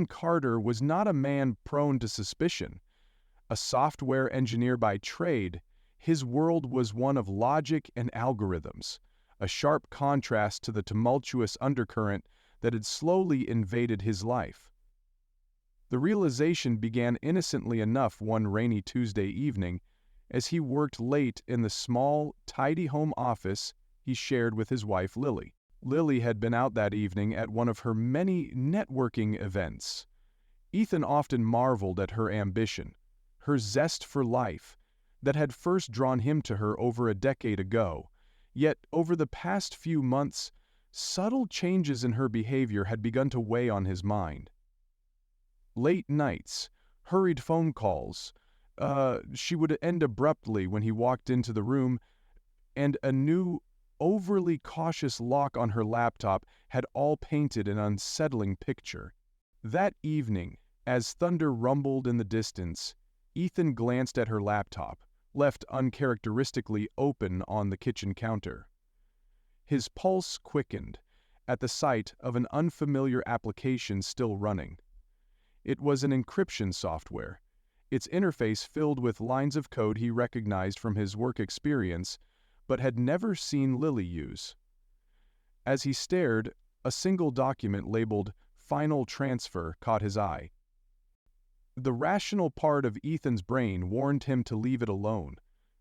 Carter was not a man prone to suspicion. A software engineer by trade, his world was one of logic and algorithms, a sharp contrast to the tumultuous undercurrent that had slowly invaded his life. The realization began innocently enough one rainy Tuesday evening as he worked late in the small, tidy home office he shared with his wife Lily. Lily had been out that evening at one of her many networking events. Ethan often marveled at her ambition, her zest for life, that had first drawn him to her over a decade ago. Yet, over the past few months, subtle changes in her behavior had begun to weigh on his mind. Late nights, hurried phone calls, she would end abruptly when he walked into the room, and a new, overly cautious lock on her laptop had all painted an unsettling picture. That evening, as thunder rumbled in the distance, Ethan glanced at her laptop, left uncharacteristically open on the kitchen counter. His pulse quickened at the sight of an unfamiliar application still running. It was an encryption software, its interface filled with lines of code he recognized from his work experience, but had never seen Lily use. As he stared, a single document labeled Final Transfer caught his eye. The rational part of Ethan's brain warned him to leave it alone,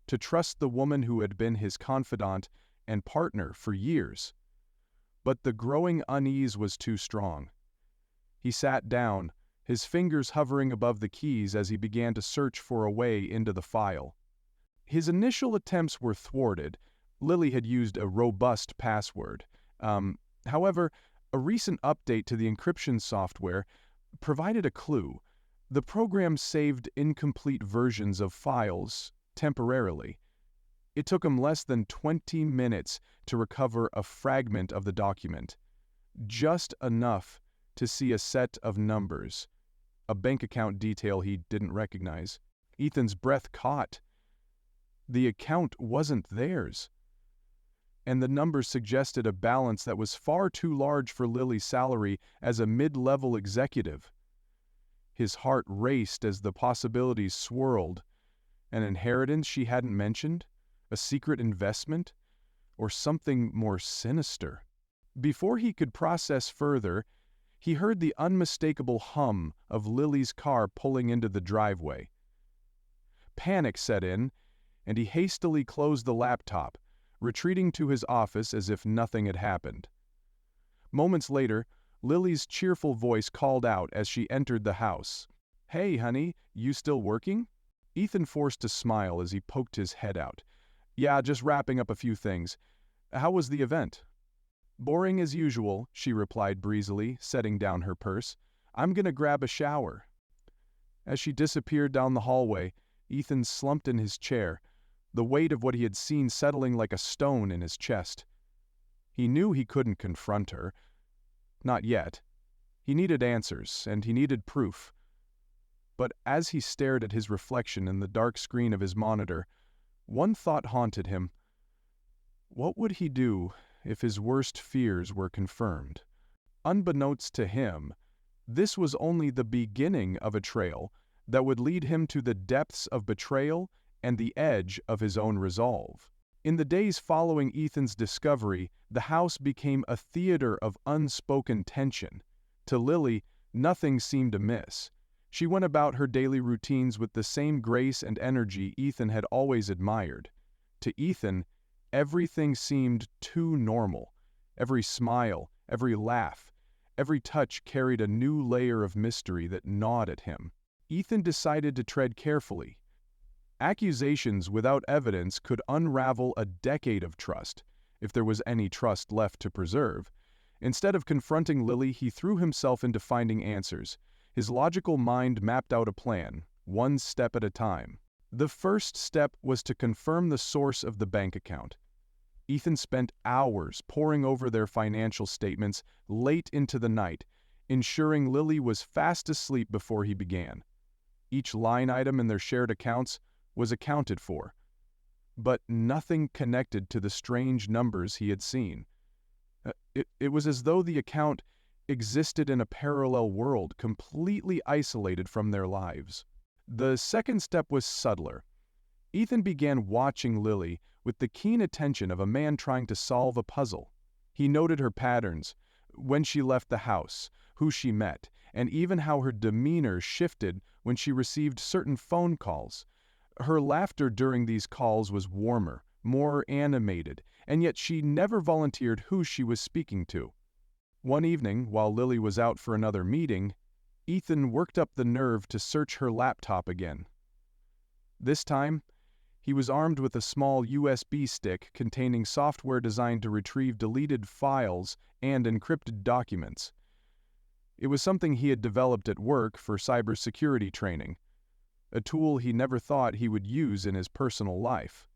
to trust the woman who had been his confidant and partner for years. But the growing unease was too strong. He sat down, his fingers hovering above the keys as he began to search for a way into the file. His initial attempts were thwarted. Lily had used a robust password. However, a recent update to the encryption software provided a clue. The program saved incomplete versions of files temporarily. It took him less than 20 minutes to recover a fragment of the document, just enough to see a set of numbers, a bank account detail he didn't recognize. Ethan's breath caught. The account wasn't theirs, and the numbers suggested a balance that was far too large for Lily's salary as a mid-level executive. His heart raced as the possibilities swirled. An inheritance she hadn't mentioned? A secret investment? Or something more sinister? Before he could process further, he heard the unmistakable hum of Lily's car pulling into the driveway. Panic set in, and he hastily closed the laptop, retreating to his office as if nothing had happened. Moments later, Lily's cheerful voice called out as she entered the house. "Hey, honey, you still working?" Ethan forced a smile as he poked his head out. "Yeah, just wrapping up a few things. How was the event?" "Boring as usual," she replied breezily, setting down her purse. "I'm gonna grab a shower." As she disappeared down the hallway, Ethan slumped in his chair, the weight of what he had seen settling like a stone in his chest. He knew he couldn't confront her. Not yet. He needed answers, and he needed proof. But as he stared at his reflection in the dark screen of his monitor, one thought haunted him. What would he do if his worst fears were confirmed? Unbeknownst to him, this was only the beginning of a trail that would lead him to the depths of betrayal and the edge of his own resolve. In the days following Ethan's discovery, the house became a theater of unspoken tension. To Lily, nothing seemed amiss. She went about her daily routines with the same grace and energy Ethan had always admired. To Ethan, everything seemed too normal. Every smile, every laugh, every touch carried a new layer of mystery that gnawed at him. Ethan decided to tread carefully. Accusations without evidence could unravel a decade of trust, if there was any trust left to preserve. Instead of confronting Lily, he threw himself into finding answers. His logical mind mapped out a plan, one step at a time. The first step was to confirm the source of the bank account. Ethan spent hours poring over their financial statements late into the night, ensuring Lily was fast asleep before he began. Each line item in their shared accounts was accounted for, but nothing connected to the strange numbers he had seen. It was as though the account existed in a parallel world, completely isolated from their lives. The second step was subtler. Ethan began watching Lily with the keen attention of a man trying to solve a puzzle. He noted her patterns, when she left the house, who she met, and even how her demeanor shifted when she received certain phone calls. Her laughter during these calls was warmer, more animated, and yet she never volunteered who she was speaking to. One evening, while Lily was out for another meeting, Ethan worked up the nerve to search her laptop again. This time, he was armed with a small USB stick containing software designed to retrieve deleted files and encrypted documents. It was something he had developed at work for cybersecurity training, a tool he never thought he would use in his personal life.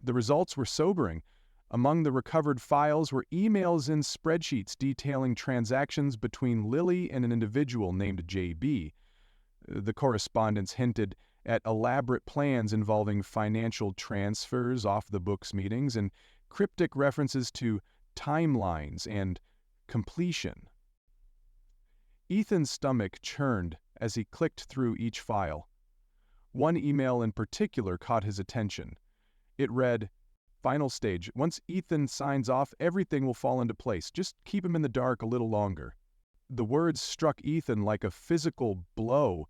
The results were sobering. Among the recovered files were emails and spreadsheets detailing transactions between Lily and an individual named JB. The correspondence hinted at elaborate plans involving financial transfers, off-the-books meetings, and cryptic references to timelines and completion. Ethan's stomach churned as he clicked through each file. One email in particular caught his attention. It read, "Final stage. Once Ethan signs off, everything will fall into place. Just keep him in the dark a little longer." The words struck Ethan like a physical blow.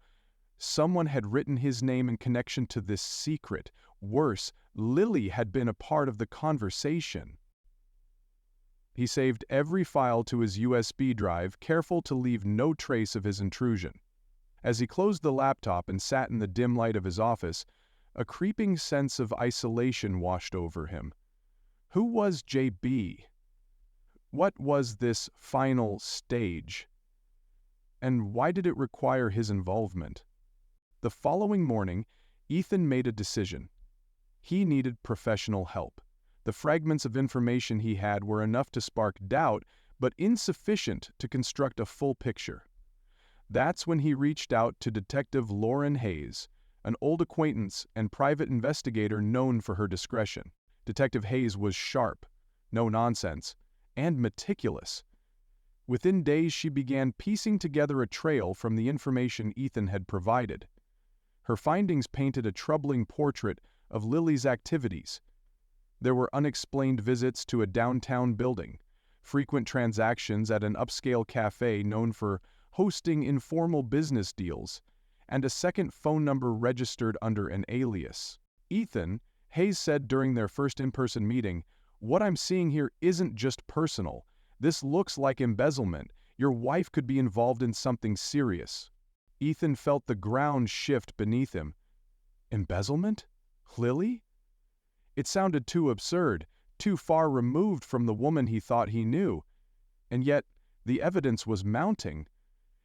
Someone had written his name in connection to this secret. Worse, Lily had been a part of the conversation. He saved every file to his USB drive, careful to leave no trace of his intrusion. As he closed the laptop and sat in the dim light of his office, a creeping sense of isolation washed over him. Who was JB? What was this final stage? And why did it require his involvement? The following morning, Ethan made a decision. He needed professional help. The fragments of information he had were enough to spark doubt, but insufficient to construct a full picture. That's when he reached out to Detective Lauren Hayes, an old acquaintance and private investigator known for her discretion. Detective Hayes was sharp, no nonsense, and meticulous. Within days, she began piecing together a trail from the information Ethan had provided. Her findings painted a troubling portrait of Lily's activities. There were unexplained visits to a downtown building, frequent transactions at an upscale cafe known for hosting informal business deals, and a second phone number registered under an alias. "Ethan," Hayes said during their first in-person meeting, "what I'm seeing here isn't just personal. This looks like embezzlement. Your wife could be involved in something serious." Ethan felt the ground shift beneath him. Embezzlement? Lily? It sounded too absurd, too far removed from the woman he thought he knew. And yet, the evidence was mounting.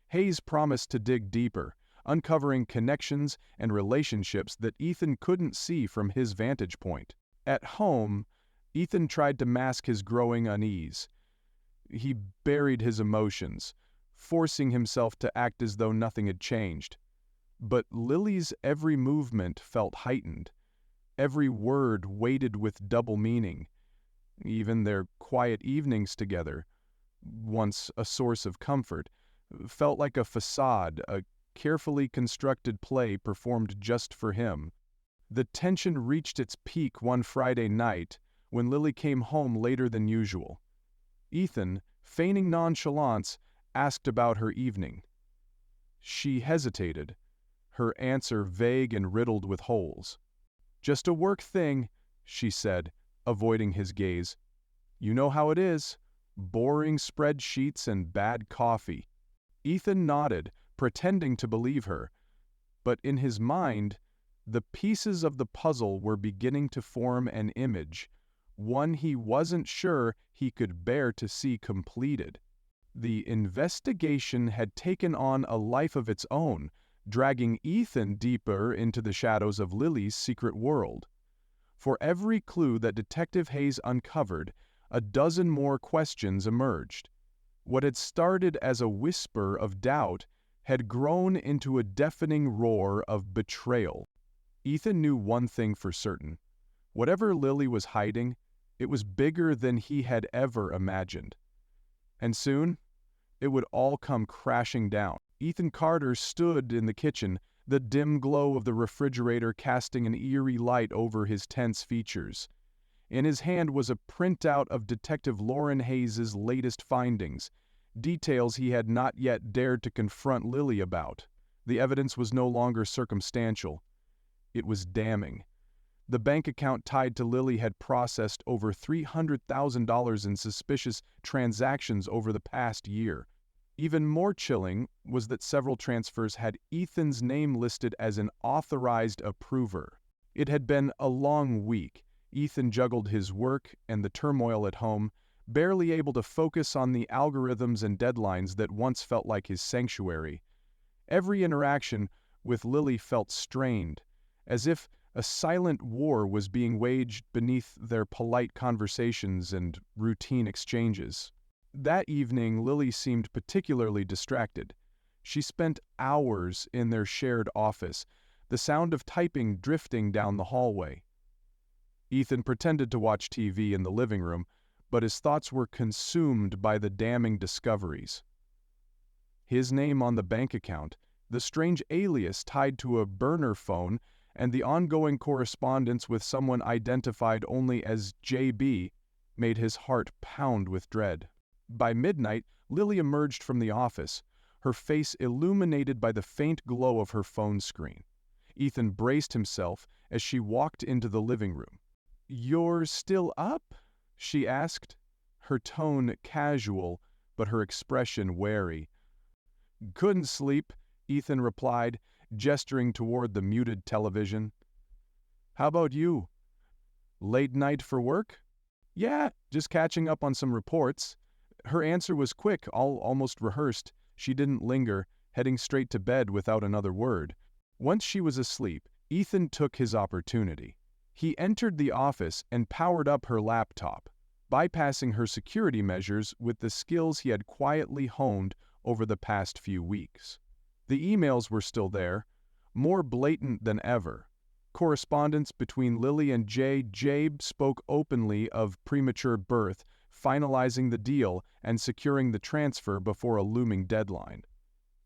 Hayes promised to dig deeper, uncovering connections and relationships that Ethan couldn't see from his vantage point. At home, Ethan tried to mask his growing unease. He buried his emotions, forcing himself to act as though nothing had changed. But Lily's every movement felt heightened. Every word weighted with double meaning. Even their quiet evenings together, once a source of comfort, felt like a facade, a carefully constructed play performed just for him. The tension reached its peak one Friday night when Lily came home later than usual. Ethan, feigning nonchalance, asked about her evening. She hesitated, her answer vague and riddled with holes. "Just a work thing," she said, avoiding his gaze. "You know how it is. Boring spreadsheets and bad coffee." Ethan nodded, pretending to believe her. But in his mind, the pieces of the puzzle were beginning to form an image, one he wasn't sure he could bear to see completed. The investigation had taken on a life of its own, dragging Ethan deeper into the shadows of Lily's secret world. For every clue that Detective Hayes uncovered, a dozen more questions emerged. What had started as a whisper of doubt had grown into a deafening roar of betrayal. Ethan knew one thing for certain. Whatever Lily was hiding, it was bigger than he had ever imagined. And soon, it would all come crashing down. Ethan Carter stood in the kitchen, the dim glow of the refrigerator casting an eerie light over his tense features. In his hand was a printout of Detective Lauren Hayes's latest findings, details he had not yet dared to confront Lily about. The evidence was no longer circumstantial. It was damning. The bank account tied to Lily had processed over $300,000 in suspicious transactions over the past year. Even more chilling was that several transfers had Ethan's name listed as an authorized approver. It had been a long week. Ethan juggled his work and the turmoil at home, barely able to focus on the algorithms and deadlines that once felt like his sanctuary. Every interaction with Lily felt strained, as if a silent war was being waged beneath their polite conversations and routine exchanges. That evening, Lily seemed particularly distracted. She spent hours in their shared office, the sound of typing drifting down the hallway. Ethan pretended to watch TV in the living room, but his thoughts were consumed by the damning discoveries. His name on the bank account, the strange alias tied to a burner phone, and the ongoing correspondence with someone identified only as JB made his heart pound with dread. By midnight, Lily emerged from the office, her face illuminated by the faint glow of her phone screen. Ethan braced himself as she walked into the living room. "You're still up?" she asked, her tone casual, but her expression wary. "Couldn't sleep," Ethan replied, gesturing toward the muted television. "How about you? Late night for work?" "Yeah, just catching up on some reports." Her answer was quick, almost rehearsed. She didn't linger, heading straight to bed without another word. Once she was asleep, Ethan took his opportunity. He entered the office and powered up her laptop, bypassing her security measures with the skills he had quietly honed over the past few weeks. The emails were still there, more blatant than ever. Correspondence between Lily and Jabe spoke openly of premature birth, finalizing the deal and securing the transfer before a looming deadline.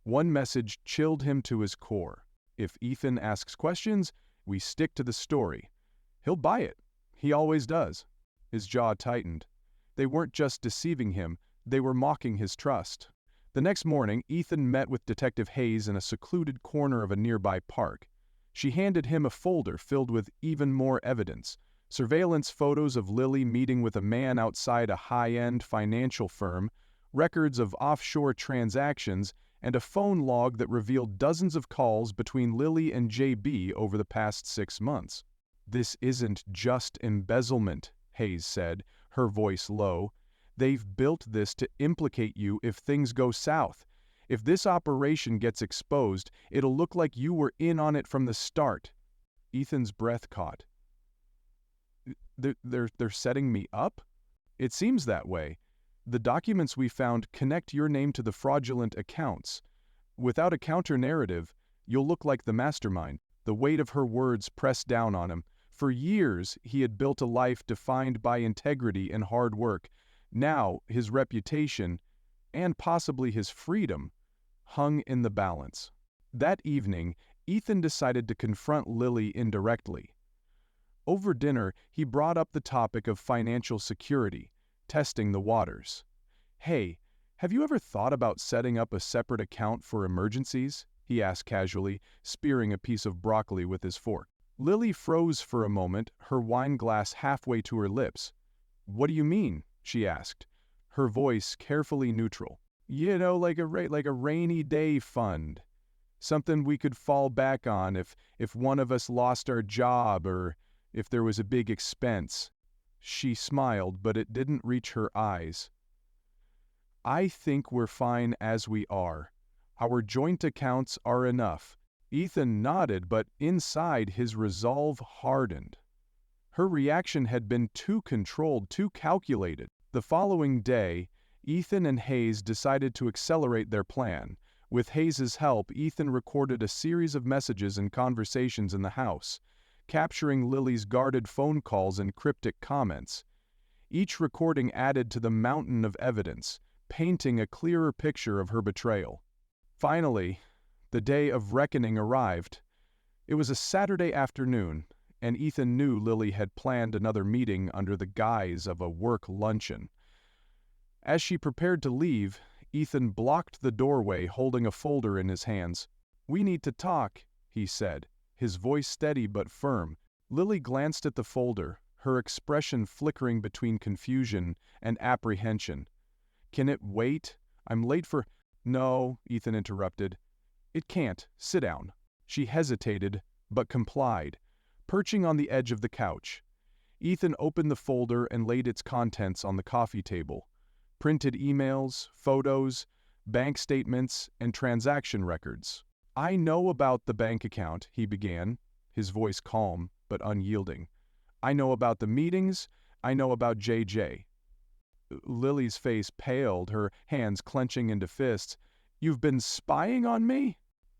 One message chilled him to his core. If Ethan asks questions, we stick to the story. He'll buy it. He always does. His jaw tightened. They weren't just deceiving him, they were mocking his trust. The next morning, Ethan met with Detective Hayes in a secluded corner of a nearby park. She handed him a folder filled with even more evidence. Surveillance photos of Lily meeting with a man outside a high-end financial firm, records of offshore transactions, and a phone log that revealed dozens of calls between Lily and JB over the past 6 months. "This isn't just embezzlement," Hayes said, her voice low. "They've built this to implicate you if things go south. If this operation gets exposed, it'll look like you were in on it from the start." Ethan's breath caught. They're setting me up? It seems that way. The documents we found connect your name to the fraudulent accounts. Without a counter-narrative, you'll look like the mastermind." The weight of her words pressed down on him. For years, he had built a life defined by integrity and hard work. Now, his reputation, and possibly his freedom, hung in the balance. That evening, Ethan decided to confront Lily indirectly. Over dinner, he brought up the topic of financial security, testing the waters. "Hey, have you ever thought about setting up a separate account for emergencies?" he asked casually, spearing a piece of broccoli with his fork. Lily froze for a moment, her wine glass halfway to her lips. "What do you mean?" she asked, her voice carefully neutral. "You know, like a rainy day fund. Something we could fall back on if one of us lost our job or if there was a big expense." She smiled, but it didn't reach her eyes. "I think we're fine as we are. Our joint accounts are enough." Ethan nodded, but inside his resolve hardened. Her reaction had been too controlled, too calculated. The following day, Ethan and Hayes decided to accelerate their plan. With Hayes' help, Ethan recorded a series of messages and conversations in the house, capturing Lily's guarded phone calls and cryptic comments. Each recording added to the mountain of evidence, painting a clearer picture of her betrayal. Finally, the day of reckoning arrived. It was a Saturday afternoon, and Ethan knew Lily had planned another meeting under the guise of a work luncheon. As she prepared to leave, Ethan blocked the doorway, holding a folder in his hands. "We need to talk," he said, his voice steady but firm. Lily glanced at the folder, her expression flickering between confusion and apprehension. "Can it wait? I'm late for—" "No," Ethan interrupted. "It can't. Sit down." She hesitated, but complied, perching on the edge of the couch. Ethan opened the folder and laid its contents on the coffee table. Printed emails, photos, bank statements, and transaction records. "I know about the bank account," he began, his voice calm but unyielding. "I know about the meetings. I know about JJ. Lily's face paled, her hands clenching into fists. "You've been spying on me?"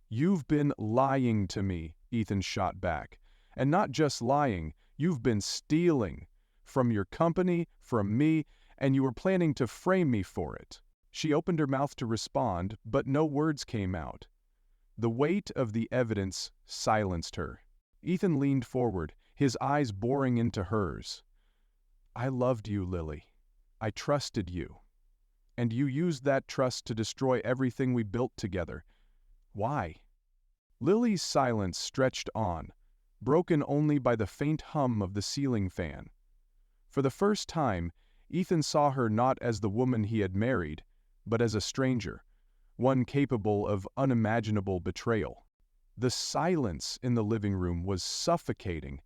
"You've been lying to me," Ethan shot back. "And not just lying, you've been stealing. From your company, from me, and you were planning to frame me for it." She opened her mouth to respond, but no words came out. The weight of the evidence silenced her. Ethan leaned forward, his eyes boring into hers. "I loved you, Lily. I trusted you. And you used that trust to destroy everything we built together. Why?" Lily's silence stretched on, broken only by the faint hum of the ceiling fan. For the first time, Ethan saw her not as the woman he had married, but as a stranger, one capable of unimaginable betrayal. The silence in the living room was suffocating.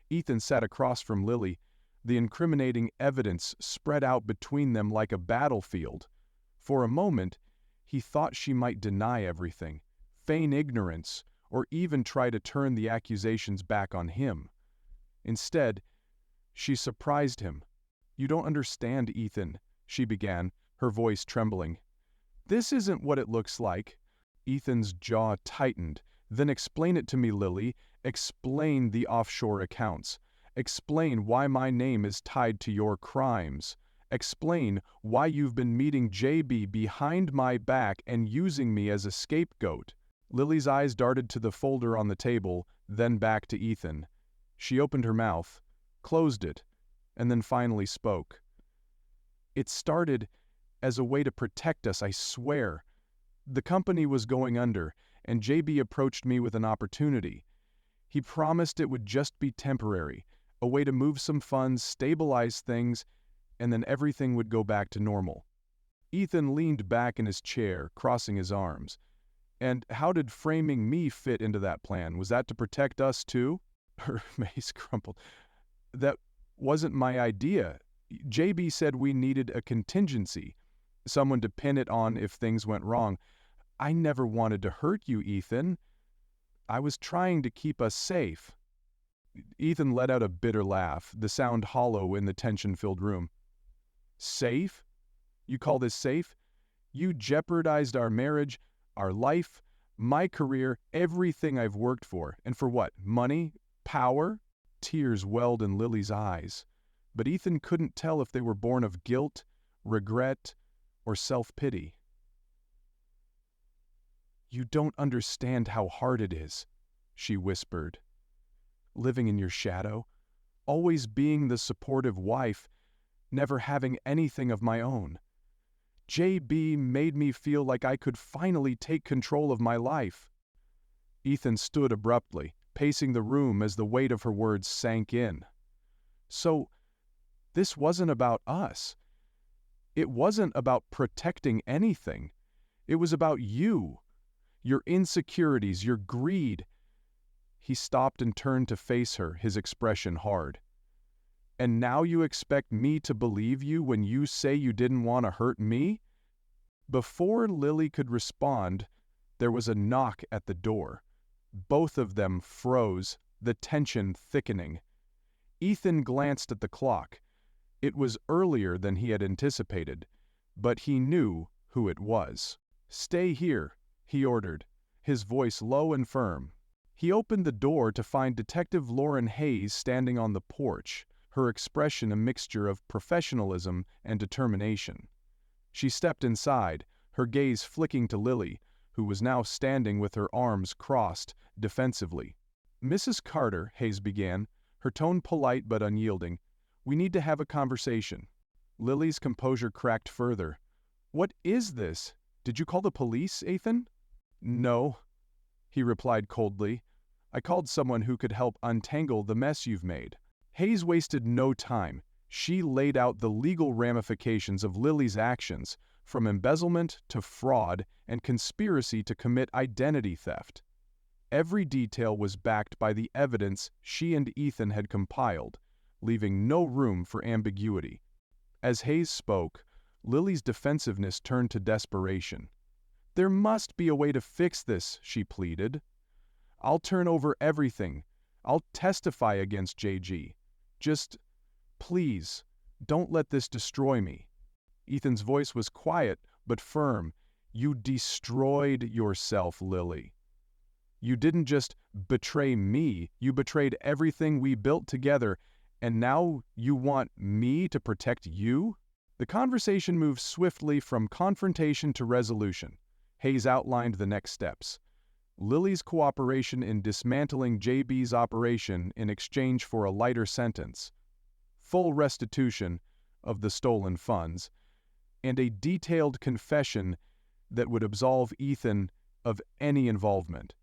Ethan sat across from Lily, the incriminating evidence spread out between them like a battlefield. For a moment, he thought she might deny everything, feign ignorance, or even try to turn the accusations back on him. Instead, she surprised him. "You don't understand, Ethan," she began, her voice trembling. "This isn't what it looks like." Ethan's jaw tightened. "Then explain it to me, Lily. Explain the offshore accounts. Explain why my name is tied to your crimes. Explain why you've been meeting JB behind my back and using me as a scapegoat." Lily's eyes darted to the folder on the table, then back to Ethan. She opened her mouth, closed it, and then finally spoke. "It started as a way to protect us, I swear. The company was going under, and JB approached me with an opportunity. He promised it would just be temporary, a way to move some funds, stabilize things, and then everything would go back to normal." Ethan leaned back in his chair, crossing his arms. "And how did framing me fit into that plan? Was that to protect us too?" Her face crumpled. "That wasn't my idea. JB said we needed a contingency, someone to pin it on if things went wrong. I never wanted to hurt you, Ethan. I was trying to keep us safe." Ethan let out a bitter laugh, the sound hollow in the tension-filled room. "Safe? You call this safe? You jeopardized our marriage, our life, my career, everything I've worked for. And for what? Money? Power?" Tears welled in Lily's eyes, but Ethan couldn't tell if they were born of guilt, regret, or self-pity. "You don't understand how hard it is," she whispered. "Living in your shadow, always being the supportive wife, never having anything of my own. JB made me feel like I could finally take control of my life." Ethan stood abruptly, pacing the room as the weight of her words sank in. "So, this wasn't about us. It wasn't about protecting anything. It was about you, your insecurities, your greed." He stopped and turned to face her, his expression hard. "And now you expect me to believe you when you say you didn't want to hurt me?" Before Lily could respond, there was a knock at the door. Both of them froze, the tension thickening. Ethan glanced at the clock. It was earlier than he had anticipated, but he knew who it was. "Stay here," he ordered, his voice low and firm. He opened the door to find Detective Lauren Hayes standing on the porch, her expression a mixture of professionalism and determination. She stepped inside, her gaze flicking to Lily, who was now standing with her arms crossed, defensively. "Mrs. Carter," Hayes began, her tone polite but unyielding, "we need to have a conversation." Lily's composure cracked further. "What is this? Did you call the police, Ethan?" "No," he replied coldly. "I called someone who could help untangle the mess you've made." Hayes wasted no time. She laid out the legal ramifications of Lily's actions, from embezzlement to fraud and conspiracy to commit identity theft. Every detail was backed by the evidence she and Ethan had compiled, leaving no room for ambiguity. As Hayes spoke, Lily's defensiveness turned to desperation. "There must be a way to fix this," she pleaded. "I'll turn over everything. I'll testify against JG. Just, please, don't let this destroy me." Ethan's voice was quiet but firm. "You destroyed yourself, Lily. You didn't just betray me, you betrayed everything we built together, and now you want me to protect you?" The conversation moved swiftly from confrontation to resolution. Hayes outlined the next steps. Lily's cooperation in dismantling JB's operation in exchange for a lighter sentence, full restitution of the stolen funds, and a detailed confession that would absolve Ethan of any involvement.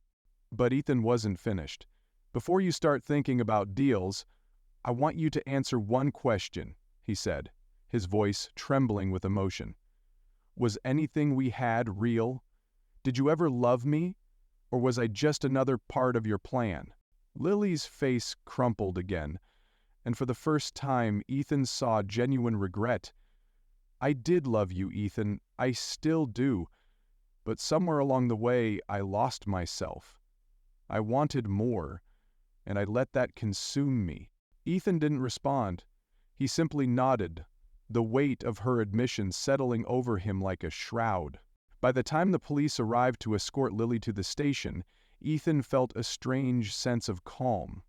But Ethan wasn't finished. "Before you start thinking about deals, I want you to answer one question," he said, his voice trembling with emotion. "Was anything we had real? Did you ever love me? Or was I just another part of your plan?" Lily's face crumpled again, and for the first time Ethan saw genuine regret. "I did love you, Ethan. I still do. But somewhere along the way, I lost myself. I wanted more, and I let that consume me." Ethan didn't respond. He simply nodded, the weight of her admission settling over him like a shroud. By the time the police arrived to escort Lily to the station, Ethan felt a strange sense of calm.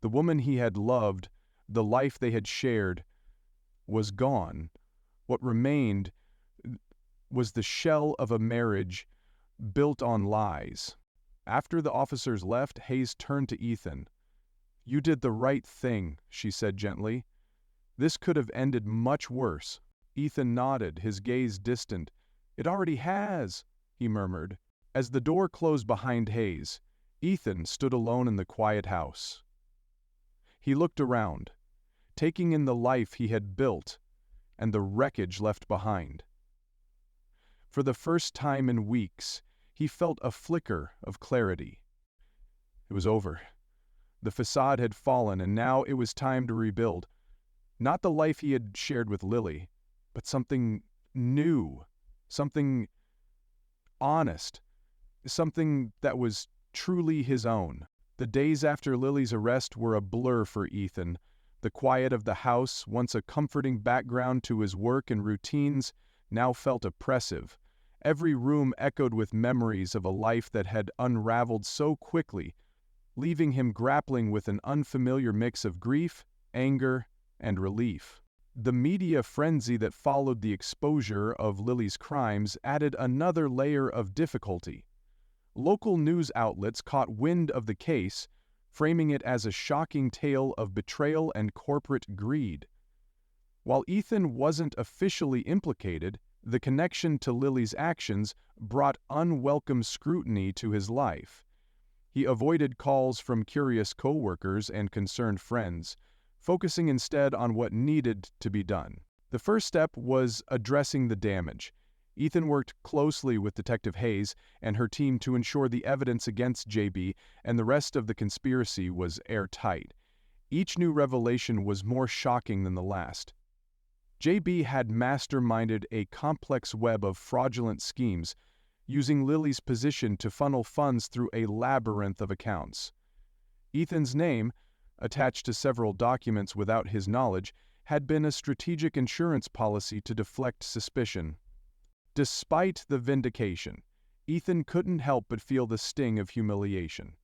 The woman he had loved, the life they had shared, was gone. What remained was the shell of a marriage built on lies. After the officers left, Hayes turned to Ethan. "You did the right thing," she said gently. "This could have ended much worse." Ethan nodded, his gaze distant. "It already has," he murmured. As the door closed behind Hayes, Ethan stood alone in the quiet house. He looked around, taking in the life he had built and the wreckage left behind. For the first time in weeks, he felt a flicker of clarity. It was over. The facade had fallen, and now it was time to rebuild. Not the life he had shared with Lily, but something new, something honest, something that was truly his own. The days after Lily's arrest were a blur for Ethan. The quiet of the house, once a comforting background to his work and routines, now felt oppressive. Every room echoed with memories of a life that had unraveled so quickly, leaving him grappling with an unfamiliar mix of grief, anger, and relief. The media frenzy that followed the exposure of Lily's crimes added another layer of difficulty. Local news outlets caught wind of the case, framing it as a shocking tale of betrayal and corporate greed. While Ethan wasn't officially implicated, the connection to Lily's actions brought unwelcome scrutiny to his life. He avoided calls from curious coworkers and concerned friends, focusing instead on what needed to be done. The first step was addressing the damage. Ethan worked closely with Detective Hayes and her team to ensure the evidence against JB and the rest of the conspiracy was airtight. Each new revelation was more shocking than the last. JB had masterminded a complex web of fraudulent schemes, using Lily's position to funnel funds through a labyrinth of accounts. Ethan's name, attached to several documents without his knowledge, had been a strategic insurance policy to deflect suspicion. Despite the vindication, Ethan couldn't help but feel the sting of humiliation.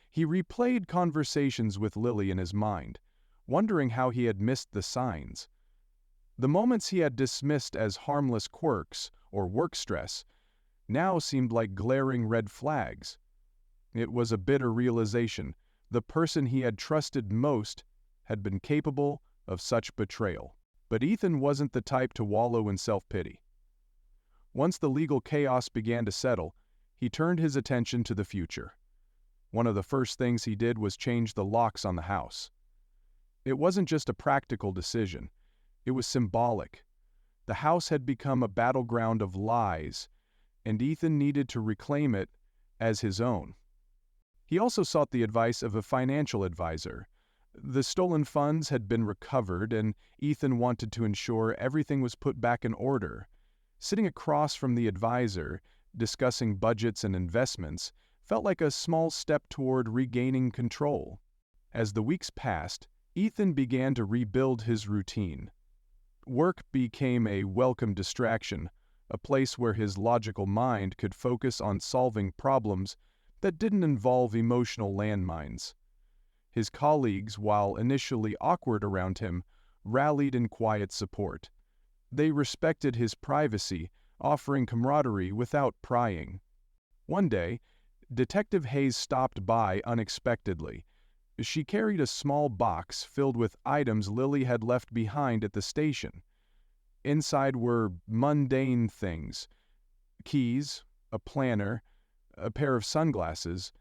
He replayed conversations with Lily in his mind, wondering how he had missed the signs. The moments he had dismissed as harmless quirks or work stress now seemed like glaring red flags. It was a bitter realization. The person he had trusted most had been capable of such betrayal. But Ethan wasn't the type to wallow in self-pity. Once the legal chaos began to settle, he turned his attention to the future. One of the first things he did was change the locks on the house. It wasn't just a practical decision. It was symbolic. The house had become a battleground of lies, and Ethan needed to reclaim it as his own. He also sought the advice of a financial advisor. The stolen funds had been recovered, and Ethan wanted to ensure everything was put back in order. Sitting across from the advisor, discussing budgets and investments, felt like a small step toward regaining control. As the weeks passed, Ethan began to rebuild his routine. Work became a welcome distraction, a place where his logical mind could focus on solving problems that didn't involve emotional landmines. His colleagues, while initially awkward around him, rallied in quiet support. They respected his privacy, offering camaraderie without prying. One day, Detective Hayes stopped by unexpectedly. She carried a small box filled with items Lily had left behind at the station. Inside were mundane things: keys, a planner, a pair of sunglasses,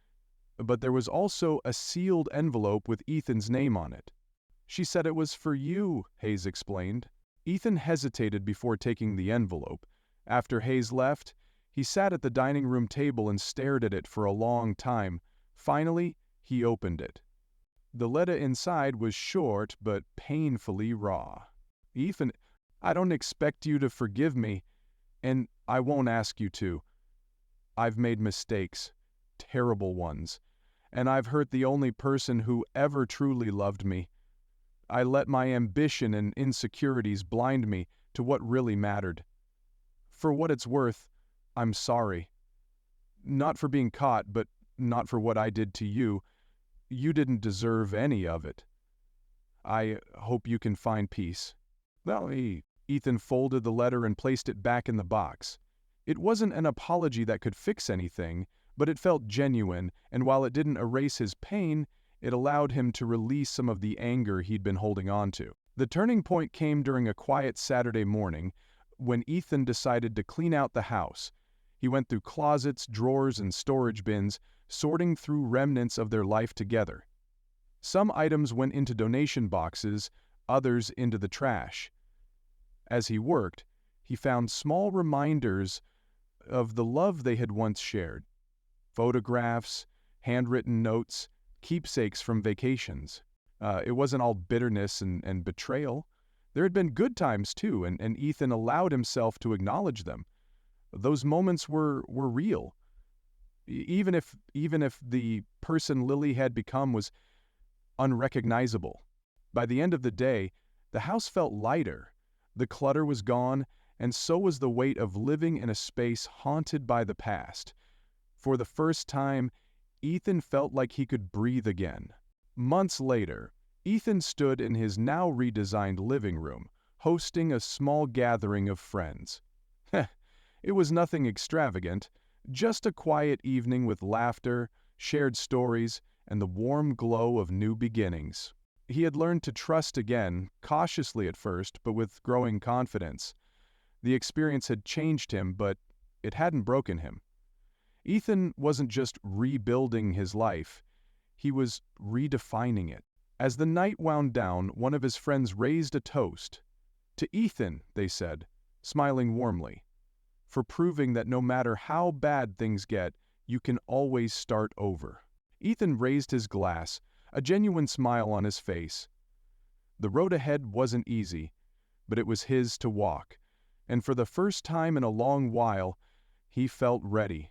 but there was also a sealed envelope with Ethan's name on it. "She said it was for you," Hayes explained. Ethan hesitated before taking the envelope. After Hayes left, he sat at the dining room table and stared at it for a long time. Finally, he opened it. The letter inside was short but painfully raw. "Ethan, I don't expect you to forgive me, and I won't ask you to. I've made mistakes, terrible ones, and I've hurt the only person who ever truly loved me. I let my ambition and insecurities blind me to what really mattered. For what it's worth, I'm sorry. Not for being caught, but not for what I did to you. You didn't deserve any of it. I hope you can find peace." Well, Ethan folded the letter and placed it back in the box. It wasn't an apology that could fix anything, but it felt genuine, and while it didn't erase his pain, it allowed him to release some of the anger he'd been holding on to. The turning point came during a quiet Saturday morning when Ethan decided to clean out the house. He went through closets, drawers, and storage bins, sorting through remnants of their life together. Some items went into donation boxes, others into the trash. As he worked, he found small reminders of the love they had once shared. Photographs, handwritten notes, keepsakes from vacations. It wasn't all bitterness and betrayal. There had been good times too, and Ethan allowed himself to acknowledge them. Those moments were real. Even if the person Lily had become was unrecognizable. By the end of the day, the house felt lighter. The clutter was gone, and so was the weight of living in a space haunted by the past. For the first time, Ethan felt like he could breathe again. Months later, Ethan stood in his now redesigned living room, hosting a small gathering of friends. It was nothing extravagant, just a quiet evening with laughter, shared stories, and the warm glow of new beginnings. He had learned to trust again, cautiously at first, but with growing confidence. The experience had changed him, but it hadn't broken him. Ethan wasn't just rebuilding his life, he was redefining it. As the night wound down, one of his friends raised a toast. "To Ethan," they said, smiling warmly, "for proving that no matter how bad things get, you can always start over." Ethan raised his glass, a genuine smile on his face. The road ahead wasn't easy, but it was his to walk, and for the first time in a long while, he felt ready.